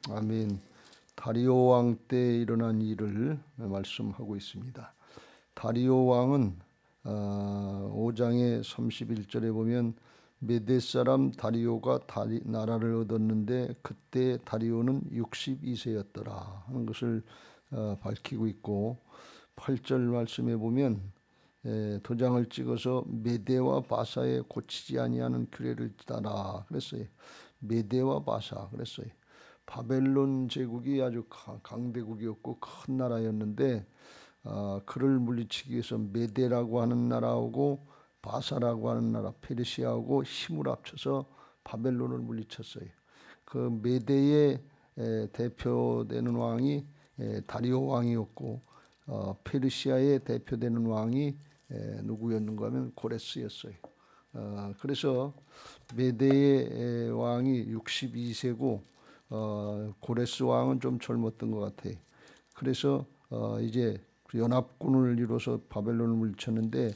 아멘. 다리오 왕 때 일어난 일을 말씀하고 있습니다. 다리오 왕은 5장의 31절에 보면 메대 사람 다리오가 나라를 얻었는데 그때 다리오는 62세였더라 하는 것을 밝히고 있고, 8절 말씀에 보면 도장을 찍어서 메대와 바사에 고치지 아니하는 규례를 따라 그랬어요. 메대와 바사 그랬어요. 바벨론 제국이 아주 강대국이었고 큰 나라였는데 그를 물리치기 위해서 메대라고 하는 나라하고 바사라고 하는 나라 페르시아하고 힘을 합쳐서 바벨론을 물리쳤어요. 그 메대의 대표되는 왕이 다리오 왕이었고, 페르시아의 대표되는 왕이 누구였는가 하면 고레스였어요. 그래서 메대의 왕이 62세고 고레스 왕은 좀 젊었던 것 같아요. 그래서 이제 연합군을 이뤄서 바벨론을 물리쳤는데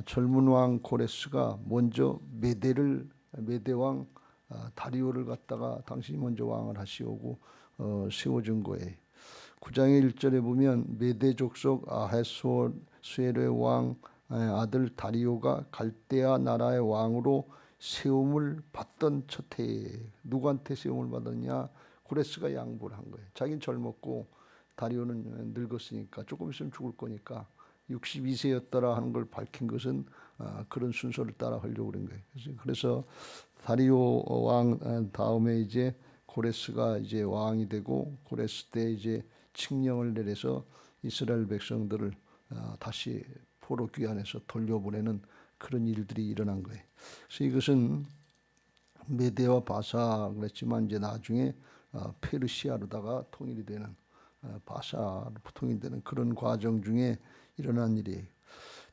젊은 왕 고레스가 먼저 메대 왕 다리오를 갖다가 당신이 먼저 왕을 하시오고 세워준 거예요. 9장의 1절에 보면 메대 족속 아하수에르의 왕 아들 다리오가 갈대아 나라의 왕으로 세움을 받던 첫 해에, 누구한테 세움을 받았냐? 고레스가 양보를 한 거예요. 자기는 젊었고 다리오는 늙었으니까 조금 있으면 죽을 거니까 62세였더라 하는 걸 밝힌 것은 그런 순서를 따라 하려고 그런 거예요. 그래서 다리오 왕 다음에 이제 고레스가 이제 왕이 되고, 고레스 때 이제 칙령을 내려서 이스라엘 백성들을 다시 포로 귀환해서 돌려보내는 그런 일들이 일어난 거예요. 그래서 이것은 메대와 바사 그랬지만 이제 나중에 페르시아로다가 통일이 되는, 바사로 통일되는 그런 과정 중에 일어난 일이에요.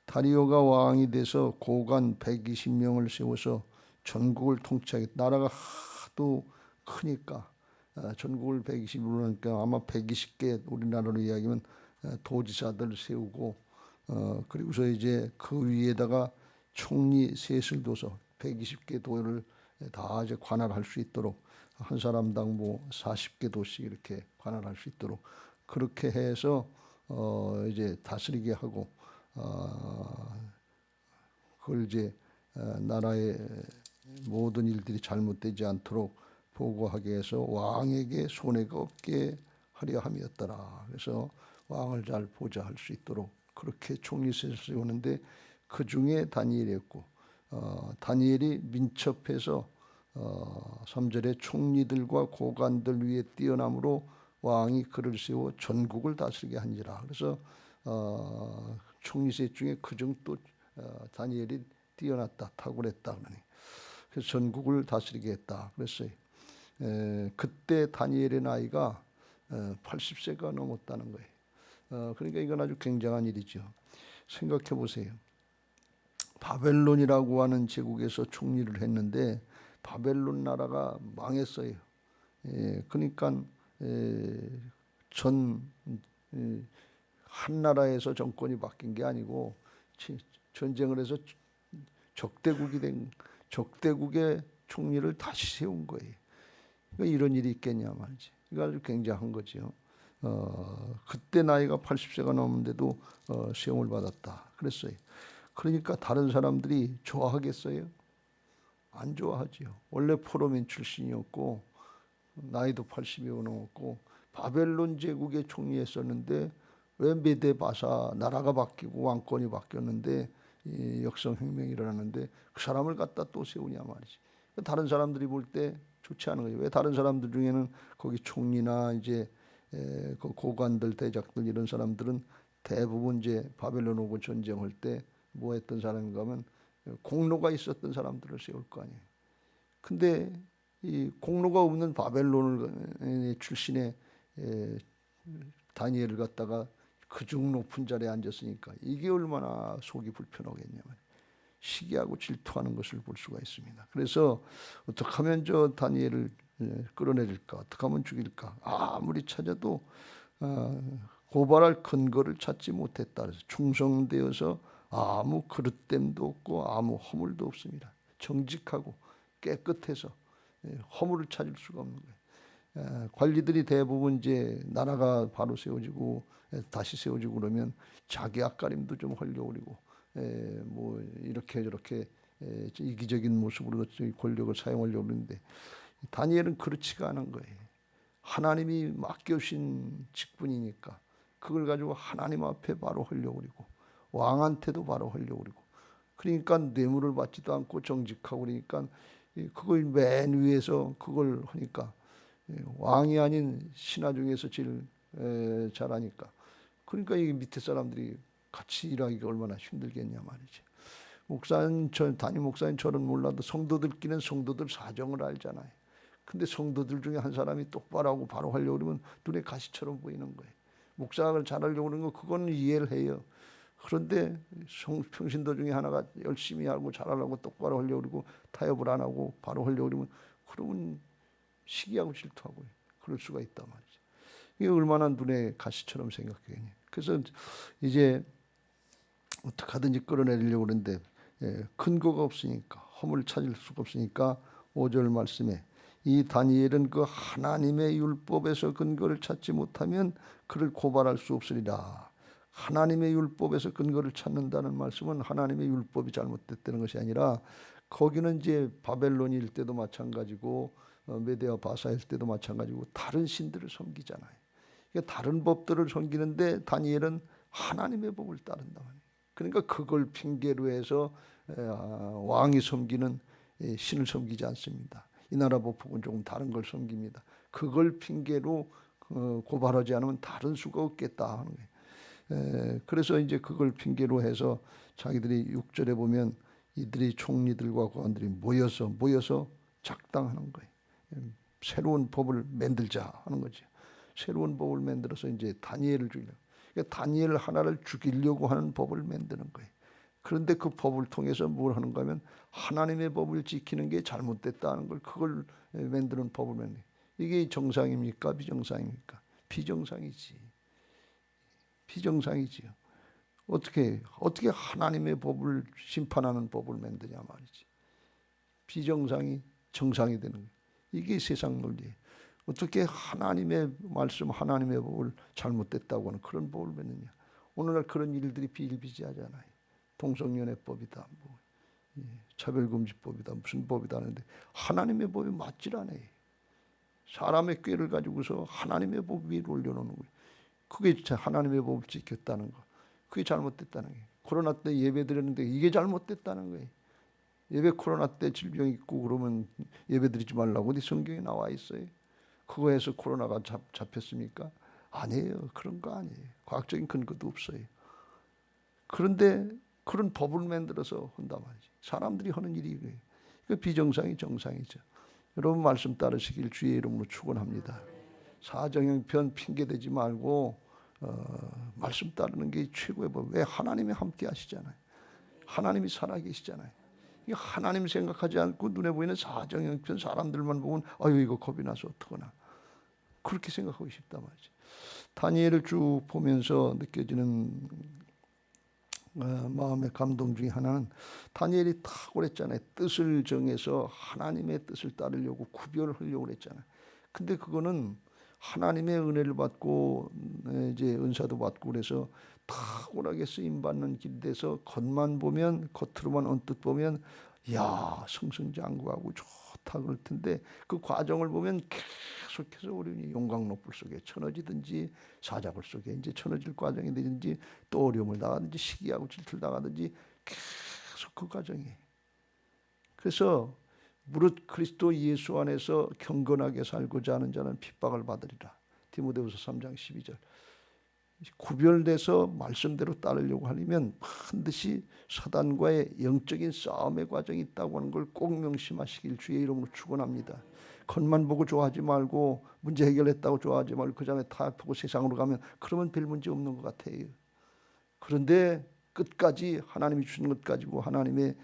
다리오가 왕이 돼서 고관 120명을 세워서 전국을 통치하겠다. 나라가 하도 크니까 전국을 120으로 하니까 아마 120개, 우리나라로 이야기하면 도지사들 세우고, 그리고서 이제 그 위에다가 총리 셋을 둬서 120개 도를 다 이제 관할할 수 있도록, 한 사람당 뭐 40개 도씩 이렇게 관할할 수 있도록 그렇게 해서 이제 다스리게 하고, 그걸 이제 나라의 모든 일들이 잘못되지 않도록 보고하게 해서 왕에게 손해가 없게 하려 함이었더라. 그래서 왕을 잘 보좌할 수 있도록 그렇게 총리셋을 세우는데 그 중에 다니엘이었고, 다니엘이 민첩해서 3절에 총리들과 고관들 위에 뛰어남으로 왕이 그를 세워 전국을 다스리게 한지라. 그래서 총리셋 중에 그중 또 다니엘이 뛰어났다, 탁월했다 그러니 그래서 전국을 다스리게 했다 그랬어요. 그때 다니엘의 나이가 80세가 넘었다는 거예요. 그러니까 이건 아주 굉장한 일이죠. 생각해 보세요. 바벨론이라고 하는 제국에서 총리를 했는데 바벨론 나라가 망했어요. 그러니까 한 나라에서 정권이 바뀐 게 아니고 전쟁을 해서 적대국의 총리를 다시 세운 거예요. 그러니까 이런 일이 있겠냐 말이지. 이거 아주 굉장한 거죠. 그때 나이가 80세가 넘는데도 시험을 받았다 그랬어요. 그러니까 다른 사람들이 좋아하겠어요? 안 좋아하지요. 원래 포로민 출신이었고 나이도 80이 넘었고 바벨론 제국의 총리였었는데 왜 메대 바사 나라가 바뀌고 왕권이 바뀌었는데 이 역성혁명이 일어났는데 그 사람을 갖다 또 세우냐 말이지. 다른 사람들이 볼 때 좋지 않은 거예요. 왜 다른 사람들 중에는 거기 총리나 이제 그 고관들, 대작들 이런 사람들은 대부분 이제 바벨론 오고 전쟁할 때 뭐 했던 사람인가 하면 공로가 있었던 사람들을 세울 거 아니에요. 근데 이 공로가 없는 바벨론 출신의 다니엘을 갖다가 그중 높은 자리에 앉았으니까 이게 얼마나 속이 불편하겠냐면 시기하고 질투하는 것을 볼 수가 있습니다. 그래서 어떻게 하면 저 다니엘을 끌어내릴까, 어떻게 하면 죽일까 아무리 찾아도 고발할 근거를 찾지 못했다. 그래서 충성되어서 아무 그릇됨도 없고 아무 허물도 없습니다. 정직하고 깨끗해서 허물을 찾을 수가 없는 거예요. 관리들이 대부분 이제 나라가 바로 세워지고 다시 세워지고 그러면 자기 앞가림도 좀 하려고 그러고 뭐 이렇게 저렇게 이기적인 모습으로 권력을 사용하려고 그러는데 다니엘은 그렇지가 않은 거예요. 하나님이 맡겨주신 직분이니까 그걸 가지고 하나님 앞에 바로 하려고 그러고 왕한테도 바로 하려고 그러고 그러니까 뇌물을 받지도 않고 정직하고 그러니까 그걸 맨 위에서 그걸 하니까 왕이 아닌 신하 중에서 제일 잘하니까 그러니까 이 밑에 사람들이 같이 일하기가 얼마나 힘들겠냐 말이지. 목사님, 담임 목사님처럼 몰라도 성도들끼리는 성도들 사정을 알잖아요. 근데 성도들 중에 한 사람이 똑바로 하고 바로 하려고 그러면 눈에 가시처럼 보이는 거예요. 목사를 잘하려고 그러는 거 그거는 이해를 해요. 그런데 평신도 중에 하나가 열심히 하고 잘하려고 똑바로 하려고 그러고 타협을 안 하고 바로 하려고 그러면 시기하고 질투하고 그럴 수가 있단 말이죠. 이게 얼마나 눈에 가시처럼 생각해요. 그래서 이제 어떻게 하든지 끌어내리려고 그러는데 근거가 없으니까 허물을 찾을 수가 없으니까 5절 말씀에 이 다니엘은 그 하나님의 율법에서 근거를 찾지 못하면 그를 고발할 수 없으리라. 하나님의 율법에서 근거를 찾는다는 말씀은 하나님의 율법이 잘못됐다는 것이 아니라 거기는 이제 바벨론일 때도 마찬가지고 메데와 바사일 때도 마찬가지고 다른 신들을 섬기잖아요. 그러니까 다른 법들을 섬기는데 다니엘은 하나님의 법을 따른다 말이에요. 그러니까 그걸 핑계로 해서 왕이 섬기는 신을 섬기지 않습니다. 이 나라 법은 조금 다른 걸 섬깁니다. 그걸 핑계로 고발하지 않으면 다른 수가 없겠다 하는 거예요. 그래서 이제 그걸 핑계로 해서 자기들이 6절에 보면 이들이 총리들과 관들이 모여서 작당하는 거예요. 새로운 법을 만들자 하는 거죠. 새로운 법을 만들어서 이제 다니엘을 죽이려고. 그러니까 다니엘 하나를 죽이려고 하는 법을 만드는 거예요. 그런데 그 법을 통해서 뭘 하는가 하면 하나님의 법을 지키는 게 잘못됐다는 걸 그걸 만드는 법을 만드는. 이게 정상입니까? 비정상입니까? 비정상이지. 비정상이지요. 어떻게 하나님의 법을 심판하는 법을 만드냐 말이지. 비정상이 정상이 되는 거예요. 이게 세상 논리예요. 어떻게 하나님의 말씀, 하나님의 법을 잘못됐다고 하는 그런 법을 만드냐. 오늘날 그런 일들이 비일비재하잖아요. 동성연애법이다, 뭐 차별금지법이다, 무슨 법이다 하는데 하나님의 법이 맞질 않아요. 사람의 꾀를 가지고서 하나님의 법 위에 올려놓는 거예요. 그게 하나님의 법을 지켰다는 거. 그게 잘못됐다는 거예요. 코로나 때 예배 드렸는데 이게 잘못됐다는 거예요. 예배 코로나 때 질병 있고 그러면 예배 드리지 말라고 어디 성경에 나와 있어요. 그거에서 코로나가 잡혔습니까? 아니에요. 그런 거 아니에요. 과학적인 근거도 없어요. 그런데 그런 법을 만들어서 한단 말이지. 사람들이 하는 일이 그래요. 그 비정상이 정상이죠. 여러분 말씀 따르시길 주의 이름으로 축원합니다. 사정형편 핑계대지 말고 말씀 따르는 게 최고의 법. 왜? 하나님이 함께 하시잖아요. 하나님이 살아계시잖아요. 하나님 생각하지 않고 눈에 보이는 사정형편 사람들만 보면 아유 이거 겁이 나서 어떡하나 그렇게 생각하고 싶단 말이지. 다니엘을 쭉 보면서 느껴지는 마음의 감동 중에 하나는 다니엘이 탁월했잖아요. 뜻을 정해서 하나님의 뜻을 따르려고 구별을 하려고 그랬잖아요. 근데 그거는 하나님의 은혜를 받고 이제 은사도 받고 그래서 탁월하게 쓰임 받는 길 돼서 겉만 보면 겉으로만 언뜻 보면 야 승승장구하고 좋다 그럴 텐데 그 과정을 보면 계속해서 어려움이 용광로불 속에 쳐넣어지든지 사자굴 속에 이제 쳐넣어질 과정이 되든지 또 어려움을 당하든지 시기하고 질투를 당하든지 계속 그 과정이. 그래서 무릇 그리스도 예수 안에서 경건하게 살고자 하는 자는 핍박을 받으리라. 디모데후서 3장 12절. 구별돼서 말씀대로 따르려고 하려면 반드시 사단과의 영적인 싸움의 과정이 있다고 하는 걸 꼭 명심하시길 주의 이름으로 축원합니다. 겉만 보고 좋아하지 말고 문제 해결했다고 좋아하지 말고 그 다음에 타협하고 세상으로 가면 그러면 별 문제 없는 것 같아요. 그런데 끝까지 하나님이 주신 것 가지고 하나님의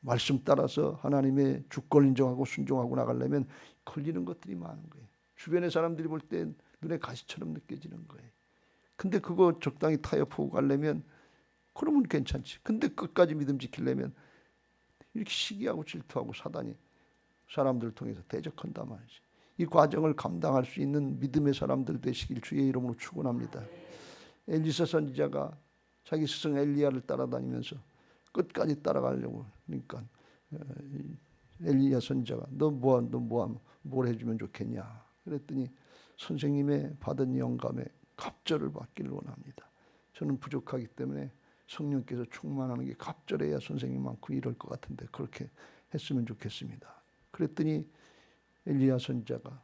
말씀 따라서 하나님의 주권 인정하고 순종하고 나가려면 걸리는 것들이 많은 거예요. 주변의 사람들이 볼 때 눈에 가시처럼 느껴지는 거예요. 근데 그거 적당히 타협하고 가려면 그러면 괜찮지. 근데 끝까지 믿음 지키려면 이렇게 시기하고 질투하고 사단이 사람들을 통해서 대적한단 말이지. 이 과정을 감당할 수 있는 믿음의 사람들 되시길 주의 이름으로 축원합니다. 엘리사 선지자가 자기 스승 엘리야를 따라다니면서 끝까지 따라가려고 그러니까 엘리야 선지자가 뭘 해주면 좋겠냐 그랬더니 선생님의 받은 영감에 갑절을 받기를 원합니다. 저는 부족하기 때문에 성령께서 충만하는 게 갑절해야 선생님만큼 이럴 것 같은데 그렇게 했으면 좋겠습니다. 그랬더니 엘리야 선지자가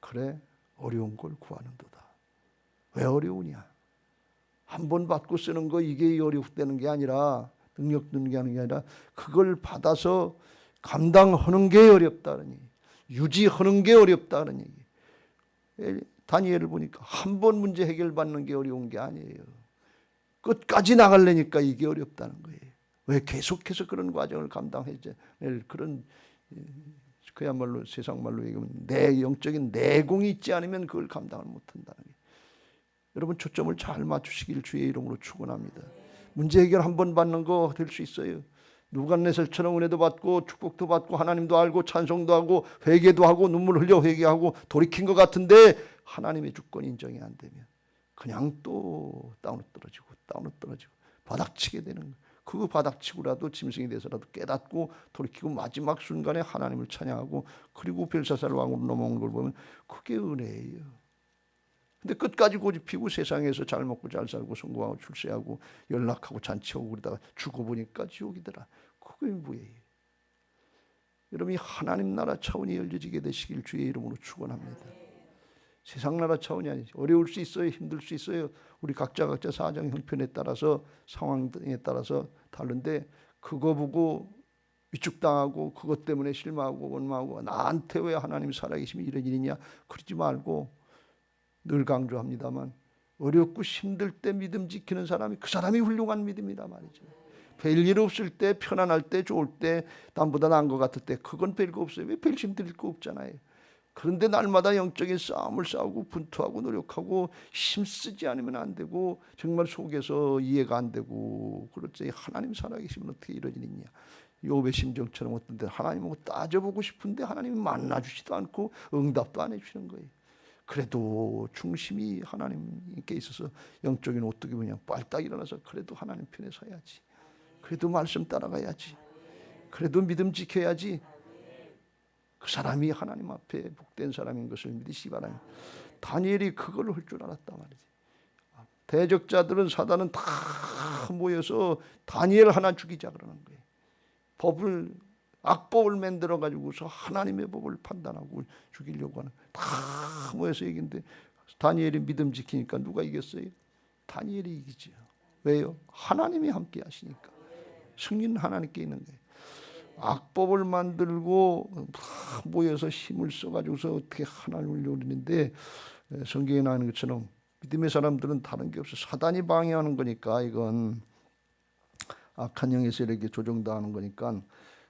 그래 어려운 걸 구하는도다. 왜 어려우냐? 한 번 받고 쓰는 거 이게 어렵다는 게 아니라 능력 드는 게 아니라 그걸 받아서 감당하는 게 어렵다는 얘기, 유지하는 게 어렵다는 얘기. 다니엘을 보니까 한 번 문제 해결받는 게 어려운 게 아니에요. 끝까지 나가려니까 이게 어렵다는 거예요. 왜 계속해서 그런 과정을 감당해야 될 그런 그야말로 세상 말로 얘기하면 내 영적인 내공이 있지 않으면 그걸 감당을 못한다는 거예요. 여러분 초점을 잘 맞추시길 주의 이름으로 축원합니다. 문제 해결 한 번 받는 거 될 수 있어요. 누간네살처럼 은혜도 받고 축복도 받고 하나님도 알고 찬송도 하고 회개도 하고 눈물 흘려 회개하고 돌이킨 것 같은데 하나님의 주권 인정이 안 되면 그냥 또 다운로 떨어지고 바닥치게 되는 거예요. 그 바닥치고라도 짐승이 돼서라도 깨닫고 돌이키고 마지막 순간에 하나님을 찬양하고 그리고 벨사살 왕으로 넘어오는 걸 보면 그게 은혜예요. 근데 끝까지 고집피고 세상에서 잘 먹고 잘 살고 성공하고 출세하고 연락하고 잔치하고 그러다가 죽어보니까 지옥이더라. 그게 뭐예요? 여러분이 하나님 나라 차원이 열려지게 되시길 주의 이름으로 축원합니다. 세상 나라 차원이 아니지. 어려울 수 있어요. 힘들 수 있어요. 우리 각자 사정 형편에 따라서 상황에 따라서 다른데 그거 보고 위축당하고 그것 때문에 실망하고 원망하고 나한테 왜 하나님 살아계심이 이런 일이냐 그러지 말고 늘 강조합니다만 어렵고 힘들 때 믿음 지키는 사람이 그 사람이 훌륭한 믿음이다 말이죠. 별일 없을 때 편안할 때 좋을 때 남보다 나은 것 같을 때 그건 별거 없어요. 왜 별 힘들 거 없잖아요. 그런데 날마다 영적인 싸움을 싸우고 분투하고 노력하고 힘쓰지 않으면 안 되고 정말 속에서 이해가 안 되고 그렇지 하나님 살아계시면 어떻게 이런 일이 있냐. 욥의 심정처럼 어떤 데 하나님하고 따져보고 싶은데 하나님이 만나주지도 않고 응답도 안 해주시는 거예요. 그래도 중심이 하나님께 있어서 영적인 오뚜기 그냥 빨딱 일어나서 그래도 하나님 편에 서야지. 그래도 말씀 따라가야지. 그래도 믿음 지켜야지. 그 사람이 하나님 앞에 복된 사람인 것을 믿으시기 바랍니다. 다니엘이 그걸 할 줄 알았단 말이지. 대적자들은 사단은 다 모여서 다니엘 하나 죽이자 그러는 거예요. 악법을 만들어 가지고서 하나님의 법을 판단하고 죽이려고 하는 다 모여서 얘기인데 다니엘이 믿음 지키니까 누가 이겼어요? 다니엘이 이기죠. 왜요? 하나님이 함께 하시니까. 승리는 하나님께 있는 거예요. 악법을 만들고 모여서 힘을 써가지고서 어떻게 하나님을 요리는데 성경에 나오는 것처럼 믿음의 사람들은 다른 게 없어. 사단이 방해하는 거니까 이건 악한 영의 세력에 조종당하는 거니까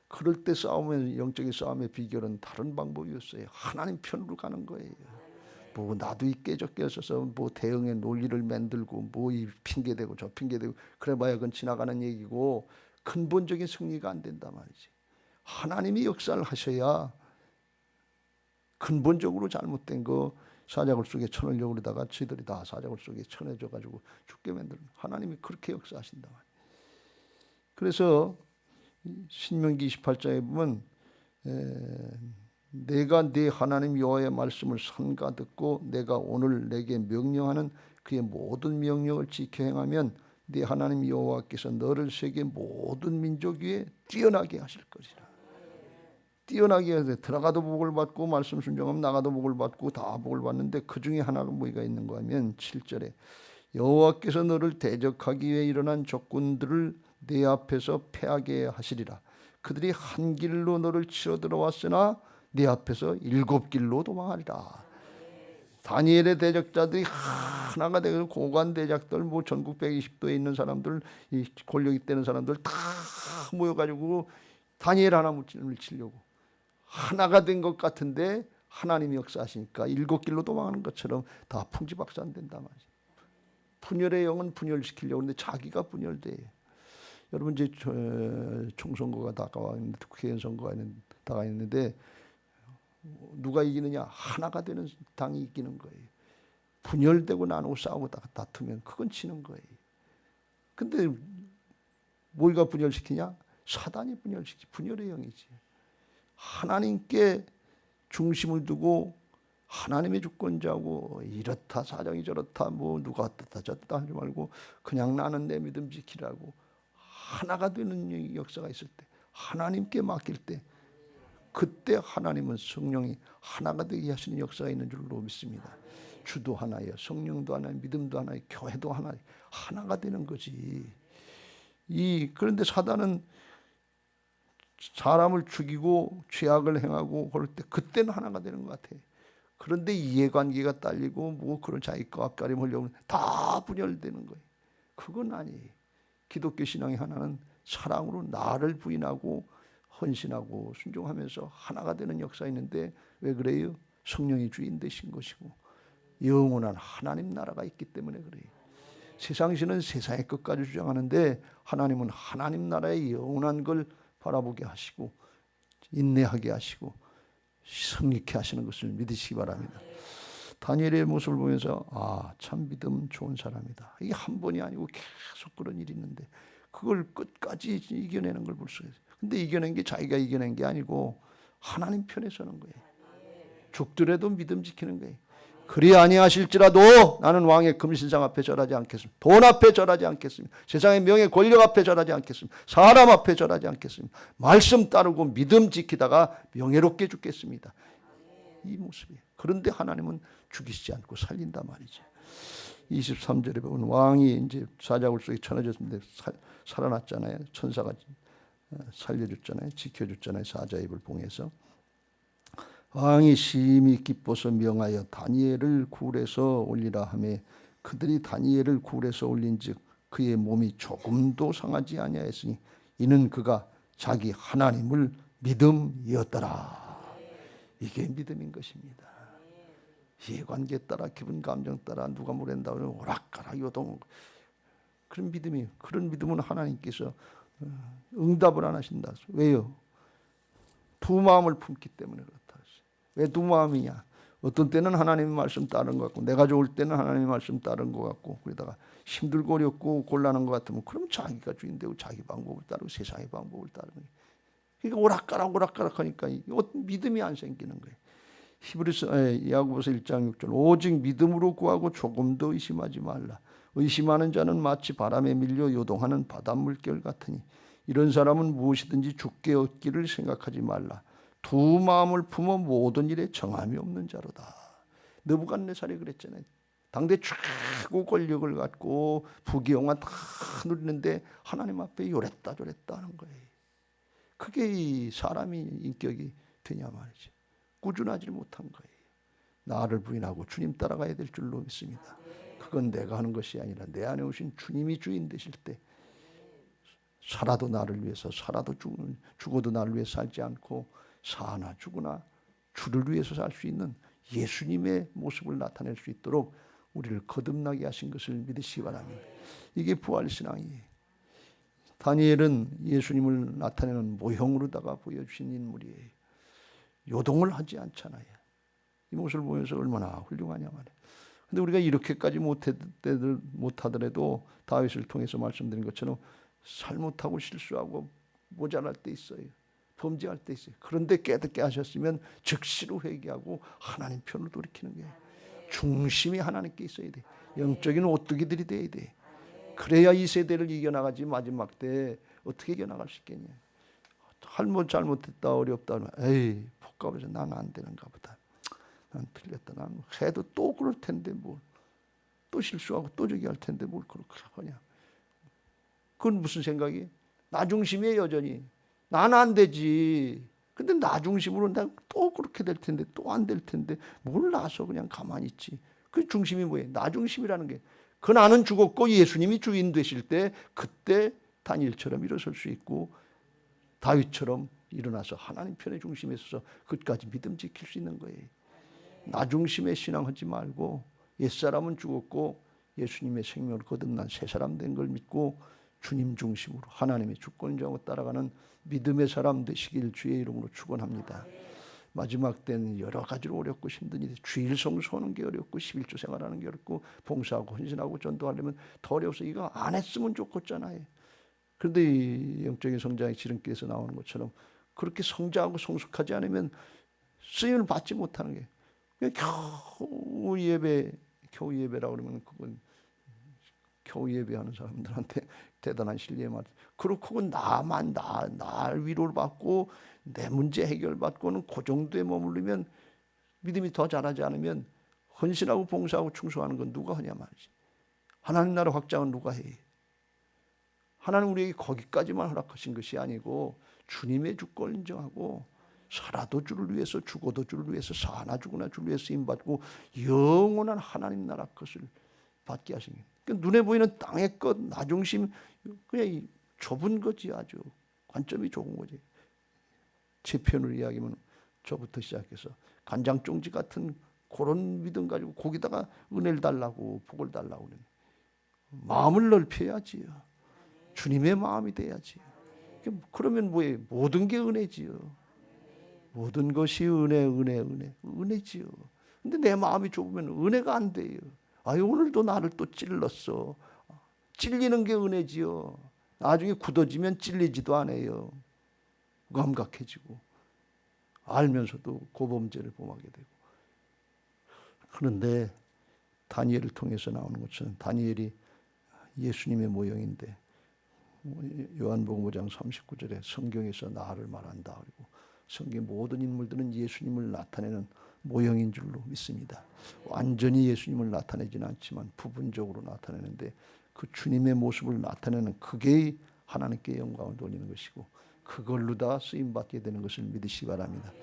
그럴 때 싸우면 영적인 싸움의 비결은 다른 방법이었어요. 하나님 편으로 가는 거예요. 뭐 나도 이 깨졌게 써서 뭐 대응의 논리를 만들고 뭐 이 핑계대고 저 핑계대고 그래봐야 그건 지나가는 얘기고 근본적인 승리가 안 된단 말이지. 하나님이 역사를 하셔야 근본적으로 잘못된 거 사자굴 속에 쳐넣으려고 그러다가 지들이 다 사자굴 속에 쳐넣어져 가지고 죽게 만드는 하나님이 그렇게 역사하신단 말이에요. 그래서 신명기 28장에 보면 내가 네 하나님 여호와의 말씀을 삼가 듣고 내가 오늘 내게 명령하는 그의 모든 명령을 지켜 행하면 네 하나님 여호와께서 너를 세계 모든 민족 위에 뛰어나게 하실 것이라. 뛰어나게 해서 들어가도 복을 받고 말씀 순종하면 나가도 복을 받고 다 복을 받는데 그 중에 하나가 뭐가 있는가 하면 7절에 여호와께서 너를 대적하기 위해 일어난 적군들을 네 앞에서 패하게 하시리라. 그들이 한 길로 너를 치러 들어왔으나 네 앞에서 7길로 도망하리라. 다니엘의 대적자들이 하나가 되고 고관 대적들 뭐 전국 120도에 있는 사람들 이 권력 있다는 사람들 다 모여가지고 다니엘 하나 물리치려고 하나가 된 것 같은데 하나님이 역사하시니까 7길로 도망하는 것처럼 다 풍지박산된단 말이지. 분열의 영은 분열시키려고 하는데 자기가 분열돼. 여러분 이제 총선거가 다가와 있는데 국회의원 선거가 다가와 있는데 누가 이기느냐? 하나가 되는 당이 이기는 거예요. 분열되고 나누고 싸우다가 다투면 그건 지는 거예요. 근데 뭐가 분열시키냐? 사단이 분열의 영이지. 하나님께 중심을 두고 하나님의 주권자고 이렇다 사정이 저렇다 뭐 누가 어떻다 저렇다 하지 말고 그냥 나는 내 믿음 지키라고 하나가 되는 역사가 있을 때 하나님께 맡길 때 그때 하나님은 성령이 하나가 되게 하시는 역사가 있는 줄로 믿습니다. 주도 하나예요. 성령도 하나예요. 믿음도 하나예요. 교회도 하나예요. 하나가 되는 거지. 그런데 사단은 사람을 죽이고 죄악을 행하고 그럴 때 그때는 하나가 되는 것 같아요. 그런데 이해관계가 딸리고 뭐 그런 자기 값가림 하려고 다 분열되는 거예요. 그건 아니에요. 기독교 신앙의 하나는 사랑으로 나를 부인하고 헌신하고 순종하면서 하나가 되는 역사가 있는데 왜 그래요? 성령이 주인 되신 것이고 영원한 하나님 나라가 있기 때문에 그래요. 세상신은 세상의 것까지 주장하는데 하나님은 하나님 나라의 영원한 걸 바라보게 하시고 인내하게 하시고 성립케 하시는 것을 믿으시기 바랍니다. 다니엘의 모습을 보면서 참 믿음 좋은 사람이다. 이게 한 번이 아니고 계속 그런 일이 있는데 그걸 끝까지 이겨내는 걸 볼 수가 있어요. 근데 이겨낸 게 자기가 이겨낸 게 아니고 하나님 편에 서는 거예요. 죽더라도 믿음 지키는 거예요. 그리 아니하실지라도 나는 왕의 금신상 앞에 절하지 않겠습니다. 돈 앞에 절하지 않겠습니다. 세상의 명예 권력 앞에 절하지 않겠습니다. 사람 앞에 절하지 않겠습니다. 말씀 따르고 믿음 지키다가 명예롭게 죽겠습니다. 이 모습이에요. 그런데 하나님은 죽이시지 않고 살린단 말이죠. 23절에 보면 왕이 이제 사자굴 속에 쳐넣어졌는데 살아났잖아요. 천사가 살려줬잖아요. 지켜줬잖아요. 사자의 입을 봉해서. 왕이 심히 기뻐서 명하여 다니엘을 굴에서 올리라 하매 그들이 다니엘을 굴에서 올린즉 그의 몸이 조금도 상하지 아니하였으니 이는 그가 자기 하나님을 믿음이었더라. 이게 믿음인 것입니다. 이해관계 따라 기분 감정 따라 누가 뭐란다 그러면 오락가락 요동 그런 믿음은 하나님께서 응답을 안 하신다. 왜요? 두 마음을 품기 때문에 그렇다. 왜 두 마음이냐? 어떤 때는 하나님의 말씀 따른 것 같고 내가 좋을 때는 하나님의 말씀 따른 것 같고 그러다가 힘들고 어렵고 곤란한 것 같으면 그럼 자기가 주인되고 자기 방법을 따르고 세상의 방법을 따르는 거예요. 그러니까 오락가락 하니까 믿음이 안 생기는 거예요. 야고보서 1장 6절 오직 믿음으로 구하고 조금도 의심하지 말라. 의심하는 자는 마치 바람에 밀려 요동하는 바닷물결 같으니 이런 사람은 무엇이든지 죽게 얻기를 생각하지 말라. 두 마음을 품어 모든 일에 정함이 없는 자로다. 느부갓네살이 그랬잖아요. 당대 최고 권력을 갖고 부귀영화 다 누리는데 하나님 앞에 요랬다 저랬다 하는 거예요. 그게 이 사람이 인격이 되냐 말이죠. 꾸준하지 못한 거예요. 나를 부인하고 주님 따라가야 될 줄로 믿습니다. 그건 내가 하는 것이 아니라 내 안에 오신 주님이 주인 되실 때 살아도 나를 위해서 살아도 죽어도 나를 위해서 살지 않고 사나 죽으나 주를 위해서 살 수 있는 예수님의 모습을 나타낼 수 있도록 우리를 거듭나게 하신 것을 믿으시기 바랍니다. 이게 부활신앙이에요. 다니엘은 예수님을 나타내는 모형으로다가 보여주신 인물이에요. 요동을 하지 않잖아요. 이 모습을 보면서 얼마나 훌륭하냐 말이에요. 근데 우리가 이렇게까지 못하더라도 다윗을 통해서 말씀드린 것처럼 잘못하고 실수하고 모자랄 때 있어요. 범죄할 때 있어요. 그런데 깨닫게 하셨으면 즉시로 회개하고 하나님 편으로 돌이키는 거예요. 중심이 하나님께 있어야 돼. 영적인 오뚜기들이 돼야 돼. 그래야 이 세대를 이겨나가지. 마지막 때 어떻게 이겨나갈 수 있겠냐. 할머 잘못했다 어렵다 하면 에이 복잡해서 난 안 되는가 보다. 난 틀렸다. 난 해도 또 그럴 텐데 뭘. 또 실수하고 또 저기 할 텐데 뭘 그렇게 하냐. 그건 무슨 생각이? 나 중심이에요 여전히. 나는 안 되지. 근데 나 중심으로 내가 또 그렇게 될 텐데 또 안 될 텐데 뭘 나서 그냥 가만히 있지. 그 중심이 뭐예요? 나 중심이라는 게. 그 나는 죽었고 예수님이 주인 되실 때 그때 다니엘처럼 일어설 수 있고 다윗처럼 일어나서 하나님 편의 중심에 서서 끝까지 믿음 지킬 수 있는 거예요. 나 중심의 신앙하지 말고 옛사람은 죽었고 예수님의 생명을 거듭난 새 사람 된 걸 믿고 주님 중심으로 하나님의 주권자로 따라가는 믿음의 사람 되시길 주의 이름으로 축원합니다. 마지막 때는 여러 가지로 어렵고 힘든 일이 주일 성수하는 게 어렵고 11조 생활하는 게 어렵고 봉사하고 헌신하고 전도하려면 더 어려워서 이거 안 했으면 좋겠잖아요. 그런데 이 영적인 성장의 지름길에서 나오는 것처럼 그렇게 성장하고 성숙하지 않으면 쓰임을 받지 못하는 게 겨우 예배라고 그러면 그건 겨우 예배하는 사람들한테 대단한 신뢰의 말. 그렇고 나만 날 위로를 받고 내 문제 해결받고는 그 정도에 머무르면 믿음이 더 자라지 않으면 헌신하고 봉사하고 충성하는 건 누가 하냐 말이지. 하나님 나라 확장은 누가 해? 하나님 우리에게 거기까지만 허락하신 것이 아니고 주님의 주권을 인정하고 살아도 주를 위해서 죽어도 주를 위해서 사나 죽으나 주를 위해서 쓰임받고 영원한 하나님 나라 것을 받게 하신 거예요. 그러니까 눈에 보이는 땅의 것, 나중심 그냥 좁은 거지. 아주 관점이 좁은 거지. 제 편으로 이야기하면 저부터 시작해서 간장종지 같은 그런 믿음 가지고 거기다가 은혜를 달라고 복을 달라고 그러네. 마음을 넓혀야지요. 주님의 마음이 돼야지. 그러면 뭐예요? 모든 게 은혜지요. 모든 것이 은혜지요. 근데 내 마음이 좁으면 은혜가 안 돼요. 아유, 오늘도 나를 또 찔렀어. 찔리는 게 은혜지요. 나중에 굳어지면 찔리지도 않아요. 감각해지고 알면서도 고범죄를 범하게 되고. 그런데 다니엘을 통해서 나오는 것처럼 다니엘이 예수님의 모형인데 요한복음 5장 39절에 성경에서 나를 말한다. 그리고 성경 모든 인물들은 예수님을 나타내는 모형인 줄로 믿습니다. 완전히 예수님을 나타내지는 않지만 부분적으로 나타내는데 그 주님의 모습을 나타내는 그게 하나님께 영광을 돌리는 것이고 그걸로 다 쓰임받게 되는 것을 믿으시기 바랍니다.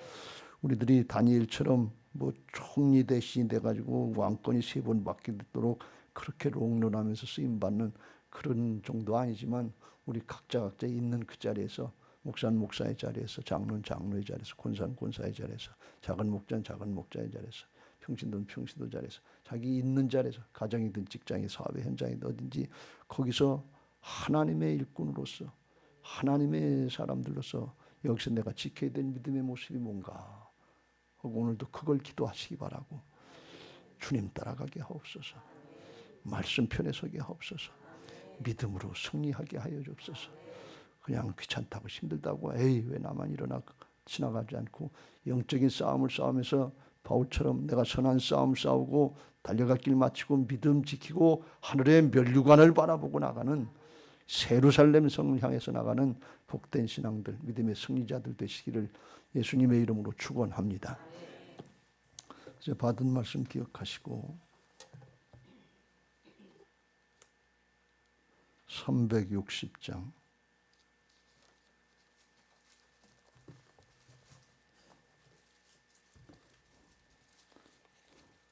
우리들이 다니엘처럼 뭐 총리 대신이 돼가지고 왕권이 3번 바뀌도록 그렇게 롱런하면서 쓰임받는 그런 정도 아니지만 우리 각자 있는 그 자리에서 목사는 목사의 자리에서 장로는 장로의 자리에서 권사는 권사의 자리에서 작은 목자는 작은 목자의 자리에서 평신도는 평신도 자리에서 자기 있는 자리에서 가정이든 직장이 사업의 현장이든 어딘지 거기서 하나님의 일꾼으로서 하나님의 사람들로서 여기서 내가 지켜야 될 믿음의 모습이 뭔가 하고 오늘도 그걸 기도하시기 바라고 주님 따라가게 하옵소서. 말씀 편에 서게 하옵소서. 믿음으로 승리하게 하여 주옵소서. 그냥 귀찮다고 힘들다고 에이 왜 나만 일어나 지나가지 않고 영적인 싸움을 싸우면서 바울처럼 내가 선한 싸움 싸우고 달려갈 길 마치고 믿음 지키고 하늘의 면류관을 바라보고 나가는 예루살렘 성을 향해서 나가는 복된 신앙들 믿음의 승리자들 되시기를 예수님의 이름으로 축원합니다. 이제 받은 말씀 기억하시고 360장